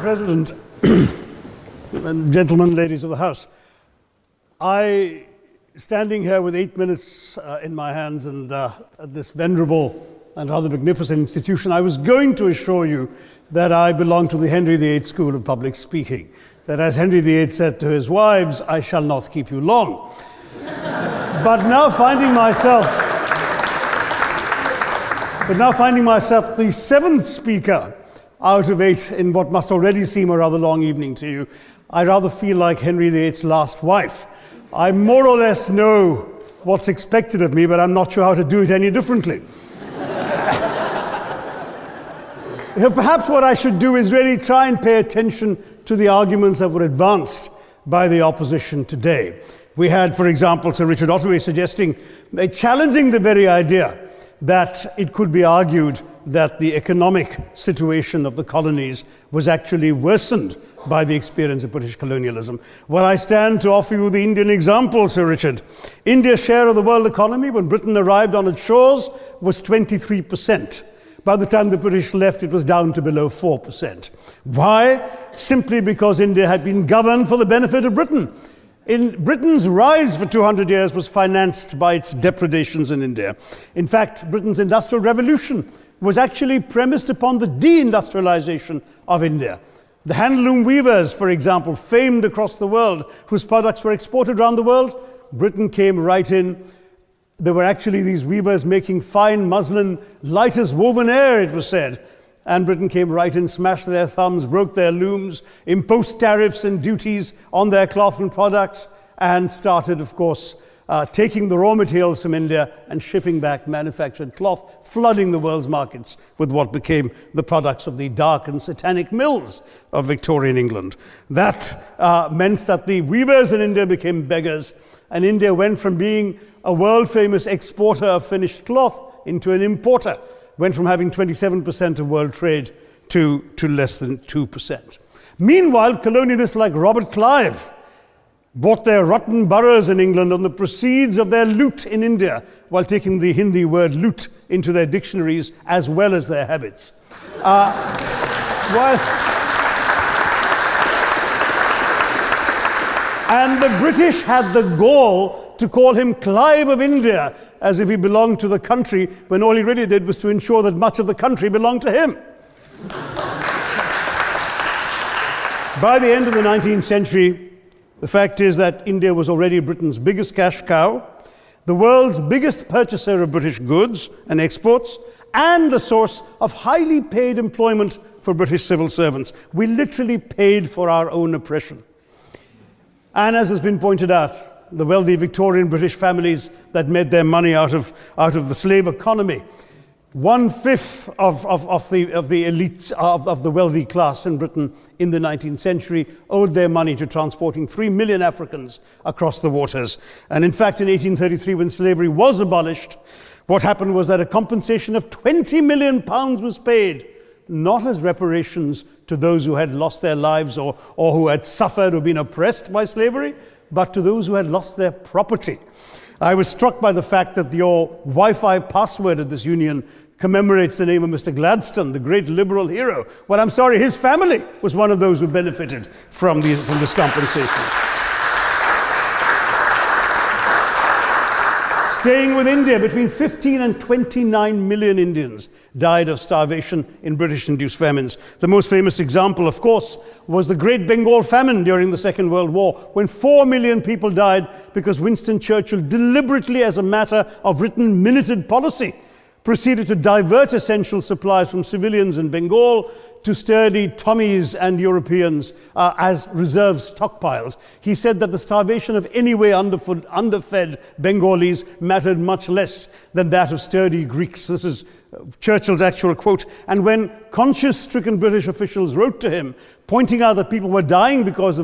President, and gentlemen, ladies of the House, standing here with 8 minutes in my hands and at this venerable and rather magnificent institution, I was going to assure you that I belong to the Henry VIII School of Public Speaking, that as Henry VIII said to his wives, I shall not keep you long. But now finding myself the seventh speaker out of 8 in what must already seem a rather long evening to you, I rather feel like Henry VIII's last wife. I more or less know what's expected of me, but I'm not sure how to do it any differently. Perhaps what I should do is really try and pay attention to the arguments that were advanced by the opposition today. We had, for example, Sir Richard Ottaway challenging the very idea that it could be argued that the economic situation of the colonies was actually worsened by the experience of British colonialism. Well, I stand to offer you the Indian example, Sir Richard. India's share of the world economy when Britain arrived on its shores was 23%. By the time the British left, it was down to below 4%. Why? Simply because India had been governed for the benefit of Britain. Britain's rise for 200 years was financed by its depredations in India. In fact, Britain's industrial revolution was actually premised upon the deindustrialization of India. The handloom weavers, for example, famed across the world, whose products were exported around the world, Britain came right in. There were actually these weavers making fine muslin, light as woven air, it was said. And Britain came right in, smashed their thumbs, broke their looms, imposed tariffs and duties on their cloth and products, and started, of course, taking the raw materials from India and shipping back manufactured cloth, flooding the world's markets with what became the products of the dark and satanic mills of Victorian England. That meant that the weavers in India became beggars, and India went from being a world-famous exporter of finished cloth into an importer, went from having 27% of world trade to less than 2%. Meanwhile, colonialists like Robert Clive bought their rotten boroughs in England on the proceeds of their loot in India, while taking the Hindi word loot into their dictionaries as well as their habits. And the British had the gall to call him Clive of India, as if he belonged to the country, when all he really did was to ensure that much of the country belonged to him. By the end of the 19th century, the fact is that India was already Britain's biggest cash cow, the world's biggest purchaser of British goods and exports, and the source of highly paid employment for British civil servants. We literally paid for our own oppression. And as has been pointed out, the wealthy Victorian British families that made their money out of the slave economy, 1/5 of the elites of the wealthy class in Britain in the 19th century owed their money to transporting 3 million Africans across the waters. And in fact, in 1833, when slavery was abolished, what happened was that a compensation of £20 million was paid, not as reparations to those who had lost their lives or who had suffered or been oppressed by slavery, but to those who had lost their property. I was struck by the fact that your Wi-Fi password at this union commemorates the name of Mr. Gladstone, the great liberal hero. Well, I'm sorry, his family was one of those who benefited from this compensation. Staying with India, between 15 and 29 million Indians died of starvation in British-induced famines. The most famous example, of course, was the Great Bengal Famine during the Second World War, when 4 million people died because Winston Churchill deliberately, as a matter of written minuted policy, proceeded to divert essential supplies from civilians in Bengal to sturdy Tommies and Europeans as reserve stockpiles. He said that the starvation of anyway underfed Bengalis mattered much less than that of sturdy Greeks. This is Churchill's actual quote. And when conscience-stricken British officials wrote to him, pointing out that people were dying because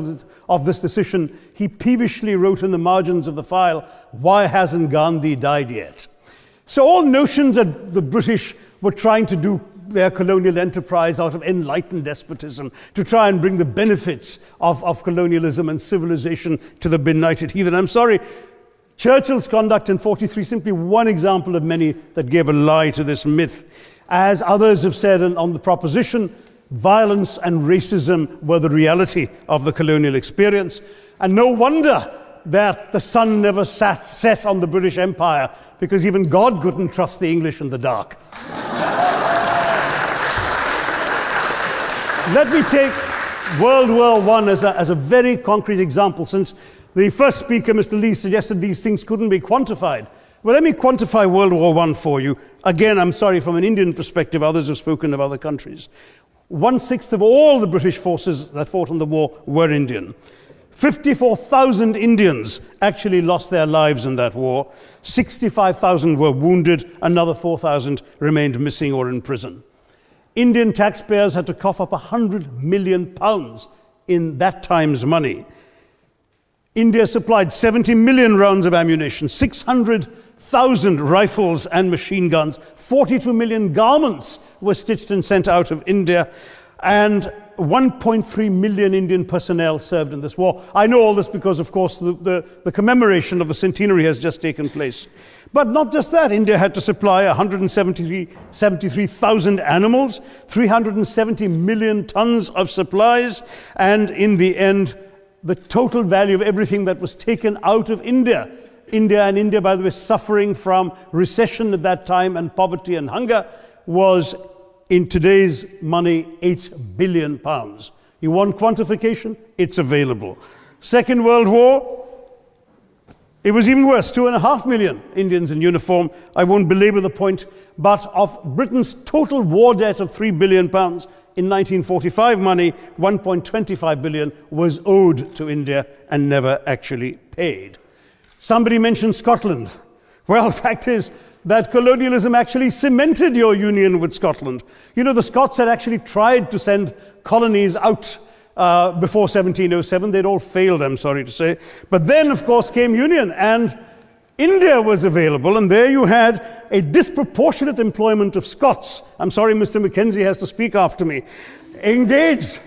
of this decision, he peevishly wrote in the margins of the file, "Why hasn't Gandhi died yet?" So all notions that the British were trying to do their colonial enterprise out of enlightened despotism, to try and bring the benefits of colonialism and civilization to the benighted heathen. I'm sorry, Churchill's conduct in 43, simply one example of many that gave a lie to this myth. As others have said on the proposition, violence and racism were the reality of the colonial experience. And no wonder that the sun never set on the British Empire, because even God couldn't trust the English in the dark. Let me take World War I as a very concrete example, since the first speaker, Mr. Lee, suggested these things couldn't be quantified. Well, let me quantify World War I for you. Again, I'm sorry, from an Indian perspective, others have spoken of other countries. 1/6 of all the British forces that fought in the war were Indian. 54,000 Indians actually lost their lives in that war. 65,000 were wounded. Another 4,000 remained missing or in prison. Indian taxpayers had to cough up £100 million in that time's money. India supplied 70 million rounds of ammunition, 600,000 rifles and machine guns, 42 million garments were stitched and sent out of India, and 1.3 million Indian personnel served in this war. I know all this because, of course, the commemoration of the centenary has just taken place. But not just that, India had to supply 173,000 animals, 370 million tons of supplies, and in the end, the total value of everything that was taken out of India, India, by the way, suffering from recession at that time and poverty and hunger, was, in today's money, £8 billion. You want quantification? It's available. Second World War, it was even worse, 2.5 million Indians in uniform. I won't belabor the point, but of Britain's total war debt of £3 billion, in 1945 money, 1.25 billion was owed to India and never actually paid. Somebody mentioned Scotland. Well, the fact is that colonialism actually cemented your union with Scotland. You know, the Scots had actually tried to send colonies out before 1707. They'd all failed, I'm sorry to say. But then, of course, came union, and India was available, and there you had a disproportionate employment of Scots. I'm sorry, Mr. Mackenzie has to speak after me. Engaged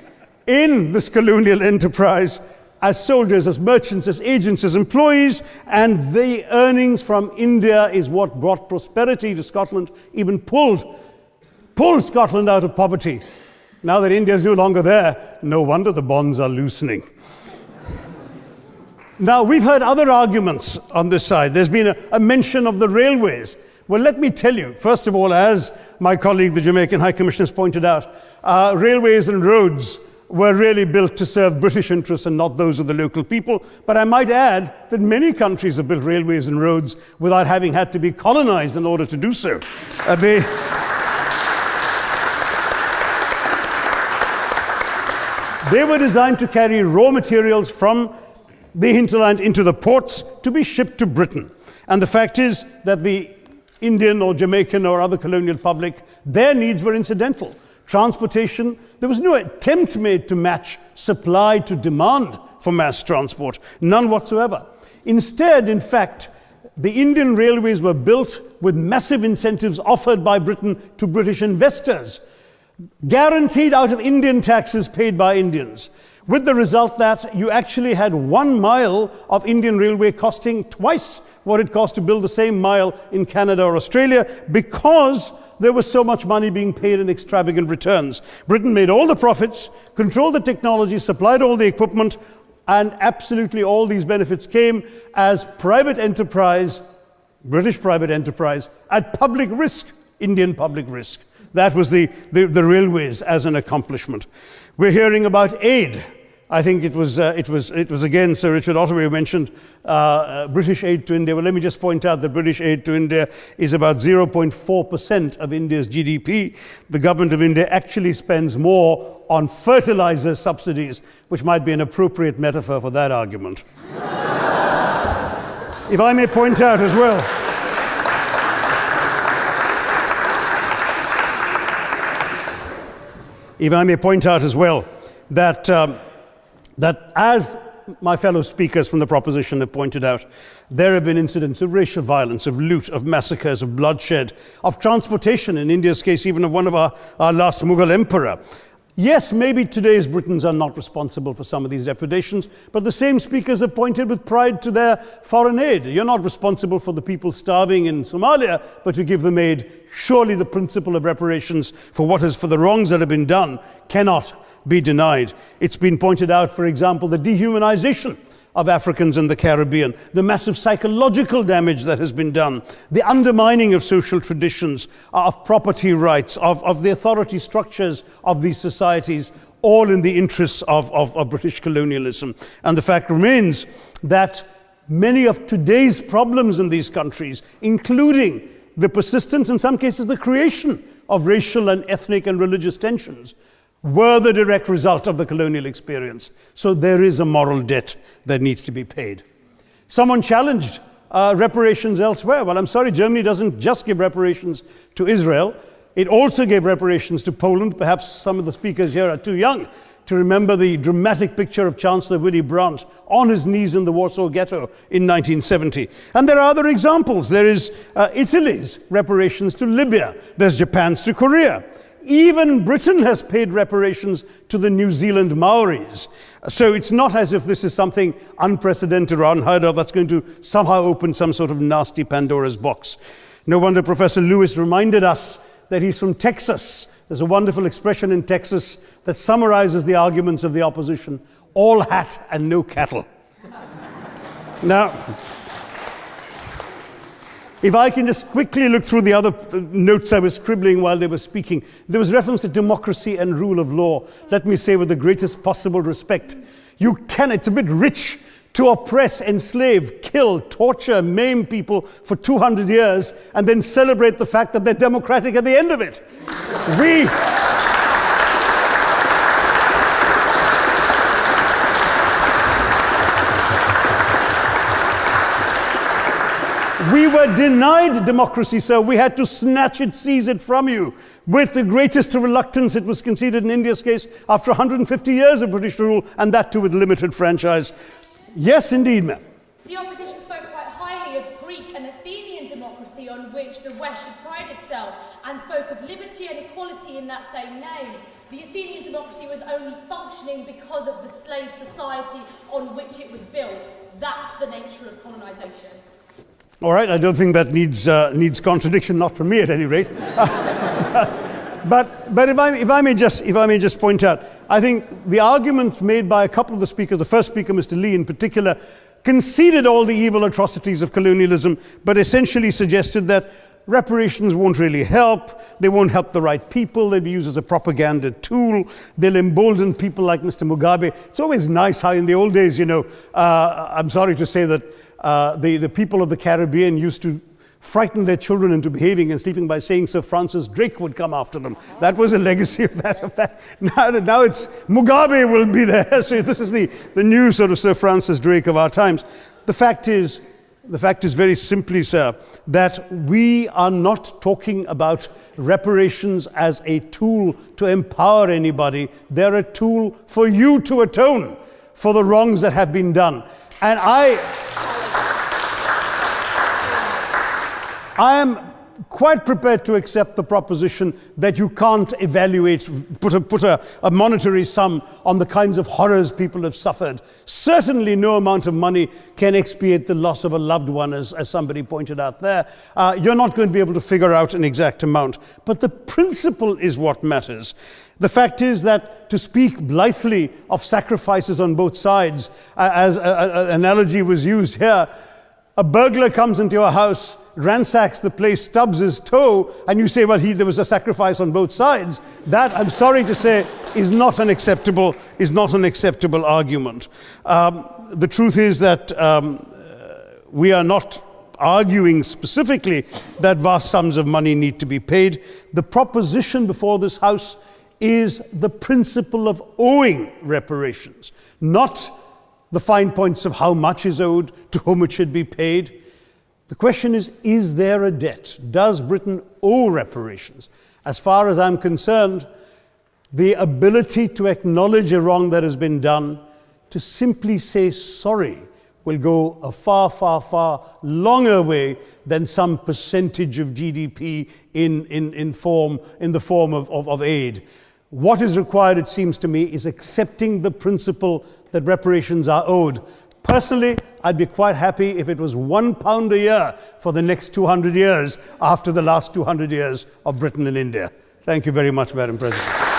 in this colonial enterprise as soldiers, as merchants, as agents, as employees, and the earnings from India is what brought prosperity to Scotland, even pulled Scotland out of poverty. Now that India is no longer there, no wonder the bonds are loosening. Now, we've heard other arguments on this side. There's been a mention of the railways. Well, let me tell you, first of all, as my colleague, the Jamaican High Commissioner, has pointed out, railways and roads were really built to serve British interests and not those of the local people. But I might add that many countries have built railways and roads without having had to be colonized in order to do so. They were designed to carry raw materials from the hinterland into the ports to be shipped to Britain. And the fact is that the Indian or Jamaican or other colonial public, their needs were incidental. Transportation, there was no attempt made to match supply to demand for mass transport, none whatsoever. Instead, in fact, the Indian railways were built with massive incentives offered by Britain to British investors, guaranteed out of Indian taxes paid by Indians, with the result that you actually had 1 mile of Indian railway costing twice what it cost to build the same mile in Canada or Australia, because there was so much money being paid in extravagant returns. Britain made all the profits, controlled the technology, supplied all the equipment, and absolutely all these benefits came as private enterprise, British private enterprise, at public risk, Indian public risk. That was the railways as an accomplishment. We're hearing about aid. I think it was again Sir Richard Ottaway who mentioned British aid to India. Well, let me just point out that British aid to India is about 0.4% of India's GDP. The government of India actually spends more on fertilizer subsidies, which might be an appropriate metaphor for that argument. If I may point out as well, that as my fellow speakers from the proposition have pointed out, there have been incidents of racial violence, of loot, of massacres, of bloodshed, of transportation, in India's case, even of one of our last Mughal emperor. Yes, maybe today's Britons are not responsible for some of these depredations, but the same speakers have pointed with pride to their foreign aid. You're not responsible for the people starving in Somalia, but you give them aid. Surely the principle of reparations for the wrongs that have been done cannot be denied. It's been pointed out, for example, the dehumanization of Africans in the Caribbean, the massive psychological damage that has been done, the undermining of social traditions, of property rights, of the authority structures of these societies, all in the interests of British colonialism. And the fact remains that many of today's problems in these countries, including the persistence, in some cases the creation of racial and ethnic and religious tensions, were the direct result of the colonial experience. So there is a moral debt that needs to be paid. Someone challenged reparations elsewhere. Well, I'm sorry, Germany doesn't just give reparations to Israel. It also gave reparations to Poland. Perhaps some of the speakers here are too young to remember the dramatic picture of Chancellor Willy Brandt on his knees in the Warsaw Ghetto in 1970. And there are other examples. There is Italy's reparations to Libya. There's Japan's to Korea. Even Britain has paid reparations to the New Zealand Maoris. So it's not as if this is something unprecedented or unheard of that's going to somehow open some sort of nasty Pandora's box. No wonder Professor Lewis reminded us that he's from Texas. There's a wonderful expression in Texas that summarizes the arguments of the opposition: all hat and no cattle. Now, if I can just quickly look through the other notes I was scribbling while they were speaking, there was reference to democracy and rule of law. Let me say with the greatest possible respect, it's a bit rich to oppress, enslave, kill, torture, maim people for 200 years and then celebrate the fact that they're democratic at the end of it. We were denied democracy, sir. We had to snatch it, seize it from you. With the greatest reluctance, it was conceded in India's case after 150 years of British rule, and that too with limited franchise. Yes, indeed, ma'am. The opposition spoke quite highly of Greek and Athenian democracy on which the West should pride itself, and spoke of liberty and equality in that same name. The Athenian democracy was only functioning because of the slave society on which it was built. That's the nature of colonisation. All right, I don't think that needs contradiction, not from me at any rate. But if I may just point out, I think the argument made by a couple of the speakers, the first speaker, Mr. Lee in particular, conceded all the evil atrocities of colonialism, but essentially suggested that reparations won't really help. They won't help the right people. They'll be used as a propaganda tool. They'll embolden people like Mr. Mugabe. It's always nice how in the old days, I'm sorry to say that the people of the Caribbean used to frighten their children into behaving and sleeping by saying Sir Francis Drake would come after them. That was a legacy of that. Now it's Mugabe will be there. So this is the new sort of Sir Francis Drake of our times. The fact is very simply, sir, that we are not talking about reparations as a tool to empower anybody. They're a tool for you to atone for the wrongs that have been done. And I am quite prepared to accept the proposition that you can't put a monetary sum on the kinds of horrors people have suffered. Certainly no amount of money can expiate the loss of a loved one, as somebody pointed out there. You're not going to be able to figure out an exact amount. But the principle is what matters. The fact is that to speak blithely of sacrifices on both sides, as an analogy was used here, a burglar comes into your house, ransacks the place, stubs his toe, and you say, well, there was a sacrifice on both sides. That, I'm sorry to say, is not an acceptable argument. The truth is that we are not arguing specifically that vast sums of money need to be paid. The proposition before this House is the principle of owing reparations, not the fine points of how much is owed, to whom it should be paid. The question is there a debt? Does Britain owe reparations? As far as I'm concerned, the ability to acknowledge a wrong that has been done, to simply say sorry, will go a far, far, far longer way than some percentage of GDP in the form of aid. What is required, it seems to me, is accepting the principle that reparations are owed. Personally, I'd be quite happy if it was £1 a year for the next 200 years after the last 200 years of Britain and India. Thank you very much, Madam President.